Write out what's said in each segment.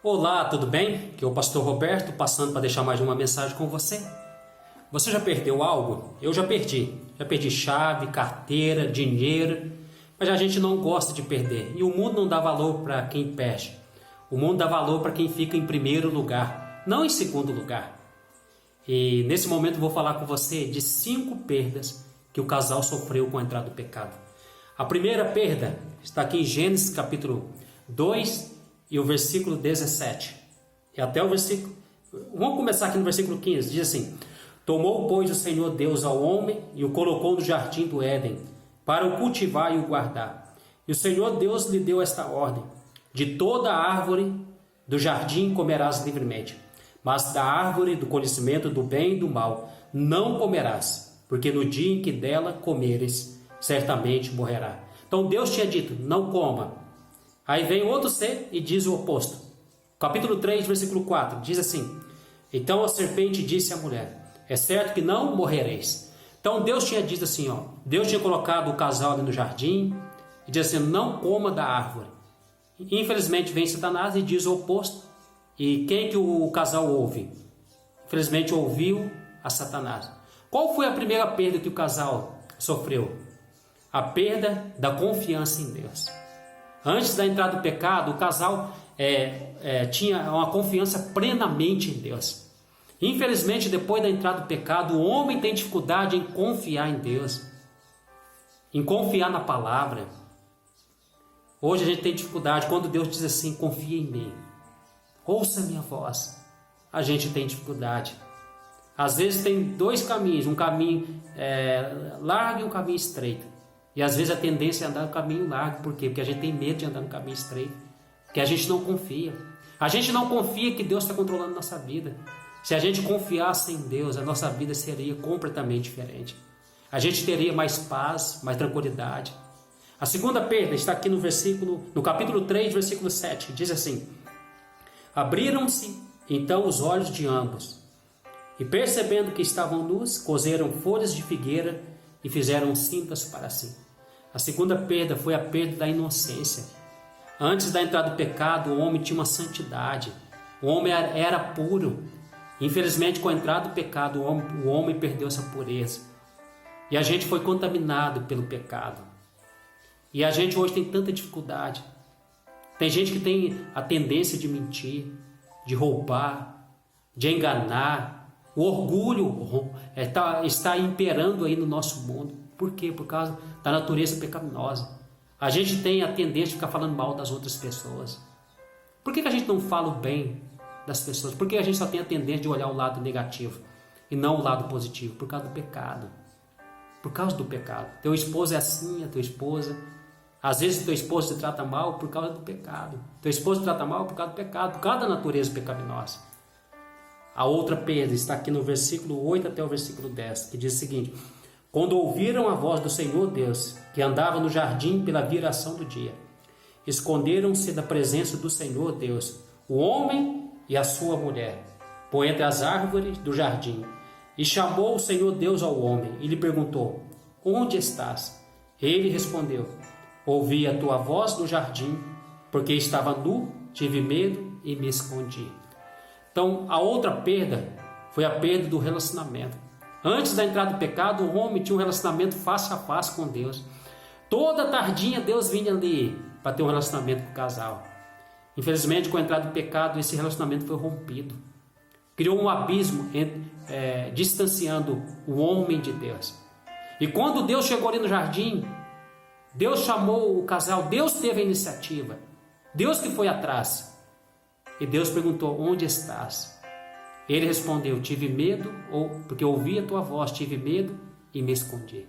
Olá, tudo bem? Aqui é o pastor Roberto, passando para deixar mais uma mensagem com você. Você já perdeu algo? Eu já perdi. Já perdi chave, carteira, dinheiro, mas a gente não gosta de perder. E o mundo não dá valor para quem perde. O mundo dá valor para quem fica em primeiro lugar, não em segundo lugar. E nesse momento eu vou falar com você de 5 perdas que o casal sofreu com a entrada do pecado. A primeira perda está aqui em Gênesis capítulo 2 e o versículo 17. E até o versículo... Vamos começar aqui no versículo 15. Diz assim: Tomou, pois, o Senhor Deus ao homem e o colocou no jardim do Éden, para o cultivar e o guardar. E o Senhor Deus lhe deu esta ordem: De toda a árvore do jardim comerás livremente, mas da árvore do conhecimento do bem e do mal não comerás, porque no dia em que dela comeres, certamente morrerá. Então Deus tinha dito: não coma. Aí vem outro ser e diz o oposto. Capítulo 3, versículo 4, diz assim: Então a serpente disse à mulher: É certo que não morrereis. Então Deus tinha dito assim, Deus tinha colocado o casal ali no jardim e diz assim: não coma da árvore. Infelizmente vem Satanás e diz o oposto. E quem que o casal ouve? Infelizmente ouviu a Satanás. Qual foi a primeira perda que o casal sofreu? A perda da confiança em Deus. Antes da entrada do pecado, o casal tinha uma confiança plenamente em Deus. Infelizmente, depois da entrada do pecado, o homem tem dificuldade em confiar em Deus, em confiar na palavra. Hoje a gente tem dificuldade, quando Deus diz assim: confia em mim, ouça a minha voz, a gente tem dificuldade. Às vezes tem 2 caminhos, um caminho largo e um caminho estreito. E às vezes a tendência é andar no caminho largo. Por quê? Porque a gente tem medo de andar no caminho estreito. Porque a gente não confia. A gente não confia que Deus está controlando nossa vida. Se a gente confiasse em Deus, a nossa vida seria completamente diferente. A gente teria mais paz, mais tranquilidade. A segunda perda está aqui no capítulo 3, versículo 7. Diz assim: Abriram-se então os olhos de ambos, e percebendo que estavam nus, coseram folhas de figueira e fizeram cintas para si. A segunda perda foi a perda da inocência. Antes da entrada do pecado, o homem tinha uma santidade. O homem era puro. Infelizmente, com a entrada do pecado, o homem perdeu essa pureza. E a gente foi contaminado pelo pecado. E a gente hoje tem tanta dificuldade. Tem gente que tem a tendência de mentir, de roubar, de enganar. O orgulho está imperando aí no nosso mundo. Por quê? Por causa da natureza pecaminosa. A gente tem a tendência de ficar falando mal das outras pessoas. Por que a gente não fala o bem das pessoas? Por que a gente só tem a tendência de olhar o lado negativo e não o lado positivo? Por causa do pecado. Por causa do pecado. Teu esposo é assim, a tua esposa. Às vezes teu esposo te trata mal por causa do pecado. Teu esposo te trata mal por causa do pecado, por causa da natureza pecaminosa. A outra perda está aqui no versículo 8 até o versículo 10, que diz o seguinte: Quando ouviram a voz do Senhor Deus, que andava no jardim pela viração do dia, esconderam-se da presença do Senhor Deus, o homem e a sua mulher, por entre as árvores do jardim. E chamou o Senhor Deus ao homem e lhe perguntou: Onde estás? Ele respondeu: Ouvi a tua voz no jardim, porque estava nu, tive medo e me escondi. Então, a outra perda foi a perda do relacionamento. Antes da entrada do pecado, o homem tinha um relacionamento face a face com Deus. Toda tardinha Deus vinha ali para ter um relacionamento com o casal. Infelizmente, com a entrada do pecado, esse relacionamento foi rompido. Criou um abismo distanciando o homem de Deus. E quando Deus chegou ali no jardim, Deus chamou o casal, Deus teve a iniciativa. Deus que foi atrás. E Deus perguntou: Onde estás? Ele respondeu: Tive medo, porque ouvi a tua voz, tive medo e me escondi.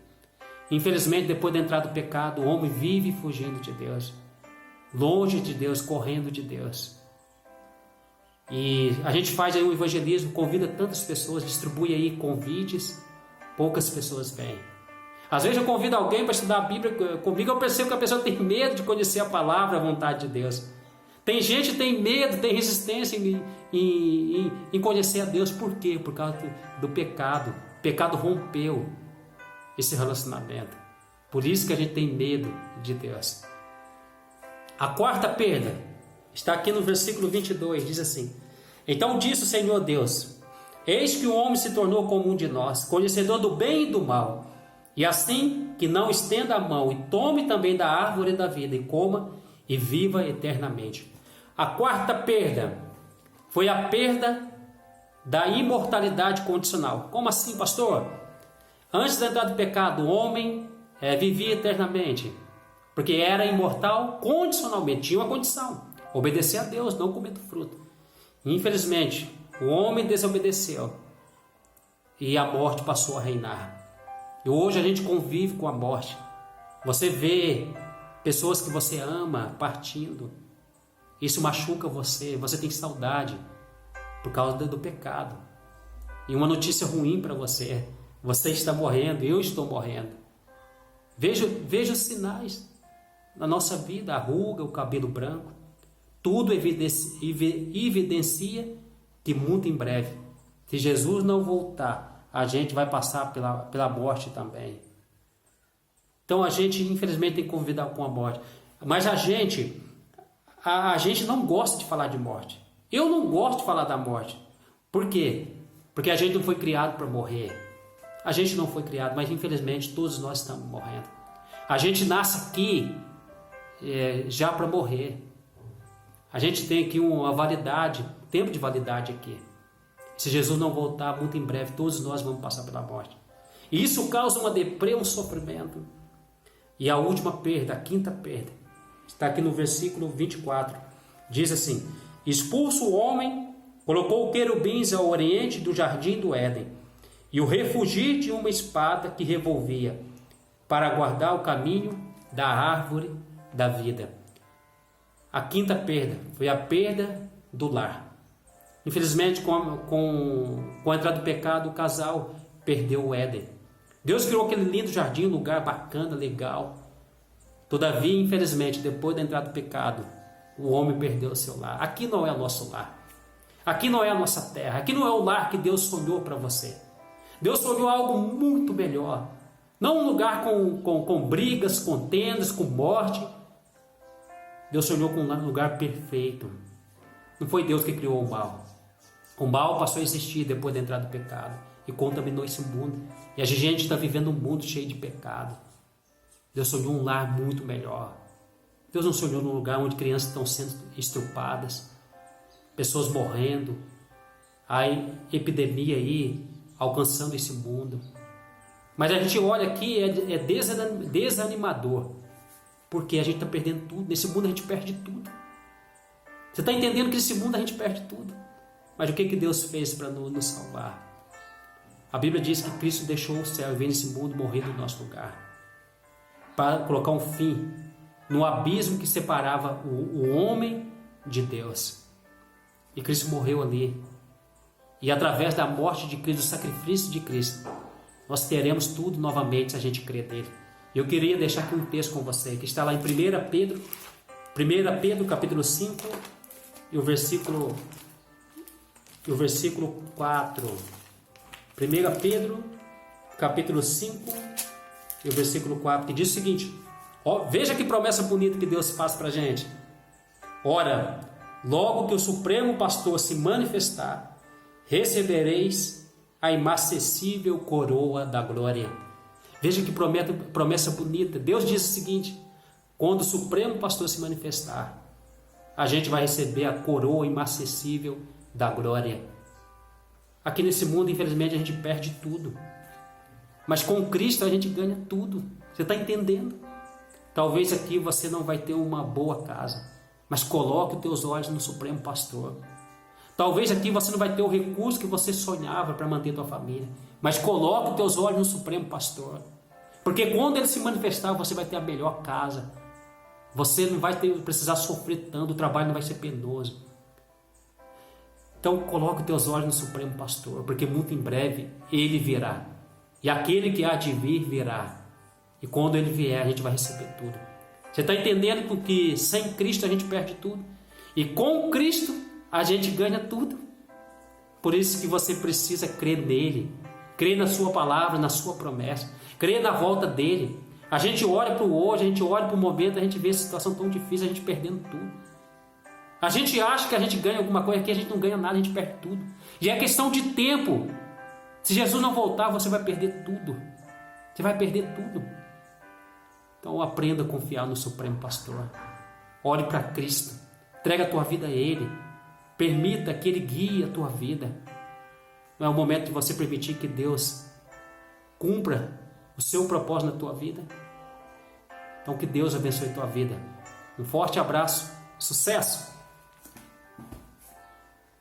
Infelizmente, depois da entrada do pecado, o homem vive fugindo de Deus, longe de Deus, correndo de Deus. E a gente faz aí um evangelismo, convida tantas pessoas, distribui aí convites, poucas pessoas vêm. Às vezes eu convido alguém para estudar a Bíblia comigo, eu percebo que a pessoa tem medo de conhecer a palavra, a vontade de Deus. Tem gente que tem medo, tem resistência em conhecer a Deus. Por quê? Por causa do pecado. O pecado rompeu esse relacionamento. Por isso que a gente tem medo de Deus. A quarta perda Está aqui no versículo 22, diz assim: Então disse o Senhor Deus: Eis que o homem se tornou como um de nós, conhecedor do bem e do mal. E assim que não estenda a mão e tome também da árvore da vida e coma e viva eternamente. A quarta perda foi a perda da imortalidade condicional. Como assim, pastor? Antes da entrada do pecado, o homem vivia eternamente, porque era imortal condicionalmente, tinha uma condição: obedecer a Deus, não comer do fruto. Infelizmente, o homem desobedeceu e a morte passou a reinar. E hoje a gente convive com a morte. Você vê pessoas que você ama partindo. Isso machuca você, você tem saudade por causa do pecado. E uma notícia ruim para você: você está morrendo, eu estou morrendo. Veja os sinais na nossa vida: a ruga, o cabelo branco. Tudo evidencia que muito em breve, se Jesus não voltar, a gente vai passar pela morte também. Então a gente, infelizmente, tem que convidar com a morte. Mas a gente não gosta de falar de morte. Eu não gosto de falar da morte. Por quê? Porque a gente não foi criado para morrer. A gente não foi criado, mas infelizmente todos nós estamos morrendo. A gente nasce aqui já para morrer. A gente tem aqui uma validade, tempo de validade aqui. Se Jesus não voltar, muito em breve, todos nós vamos passar pela morte. E isso causa uma deprê, um sofrimento. E a última perda, a quinta perda, está aqui no versículo 24. Diz assim: Expulso o homem, colocou querubins ao oriente do jardim do Éden, e o refugi de uma espada que revolvia, para guardar o caminho da árvore da vida. A quinta perda foi a perda do lar. Infelizmente, com a entrada do pecado, o casal perdeu o Éden. Deus criou aquele lindo jardim, um lugar bacana, legal. Todavia, infelizmente, depois da entrada do pecado, o homem perdeu o seu lar. Aqui não é o nosso lar. Aqui não é a nossa terra. Aqui não é o lar que Deus sonhou para você. Deus sonhou algo muito melhor. Não um lugar com brigas, contendas, com morte. Deus sonhou com um lugar perfeito. Não foi Deus que criou o mal. O mal passou a existir depois da entrada do pecado e contaminou esse mundo. E a gente está vivendo um mundo cheio de pecado. Deus sonhou um lar muito melhor. Deus não sonhou num lugar onde crianças estão sendo estrupadas, pessoas morrendo, a epidemia aí alcançando esse mundo. Mas a gente olha aqui, é desanimador, porque a gente está perdendo tudo. Nesse mundo a gente perde tudo. Você está entendendo que nesse mundo a gente perde tudo? Mas o que Deus fez para nos salvar? A Bíblia diz que Cristo deixou o céu e veio nesse mundo morrer no nosso lugar, para colocar um fim no abismo que separava o homem de Deus. E Cristo morreu ali. E através da morte de Cristo, do sacrifício de Cristo, nós teremos tudo novamente se a gente crer nele. Eu queria deixar aqui um texto com você, que está lá em 1 Pedro capítulo 5 e o versículo 4. 1 Pedro capítulo 5 e o versículo 4, que diz o seguinte: veja que promessa bonita que Deus faz para a gente. Ora, logo que o Supremo Pastor se manifestar, recebereis a inacessível coroa da glória. Veja que promessa bonita. Deus diz o seguinte: quando o Supremo Pastor se manifestar, a gente vai receber a coroa inacessível da glória. Aqui nesse mundo, infelizmente, a gente perde tudo. Mas com Cristo a gente ganha tudo. Você está entendendo? Talvez aqui você não vai ter uma boa casa, mas coloque os teus olhos no Supremo Pastor. Talvez aqui você não vai ter o recurso que você sonhava para manter a tua família, mas coloque os teus olhos no Supremo Pastor. Porque quando ele se manifestar, você vai ter a melhor casa. Você não vai precisar sofrer tanto, o trabalho não vai ser penoso. Então coloque os teus olhos no Supremo Pastor, porque muito em breve ele virá. E aquele que há de vir, virá. E quando ele vier, a gente vai receber tudo. Você está entendendo que sem Cristo a gente perde tudo? E com Cristo a gente ganha tudo. Por isso que você precisa crer nele. Crer na sua palavra, na sua promessa. Crer na volta dele. A gente olha para o hoje, a gente olha para o momento, a gente vê a situação tão difícil, a gente perdendo tudo. A gente acha que a gente ganha alguma coisa aqui, a gente não ganha nada, a gente perde tudo. E é questão de tempo. Se Jesus não voltar, você vai perder tudo. Você vai perder tudo. Então aprenda a confiar no Supremo Pastor. Olhe para Cristo. Entrega a tua vida a Ele. Permita que Ele guie a tua vida. Não é o momento de você permitir que Deus cumpra o seu propósito na tua vida? Então que Deus abençoe a tua vida. Um forte abraço. Sucesso!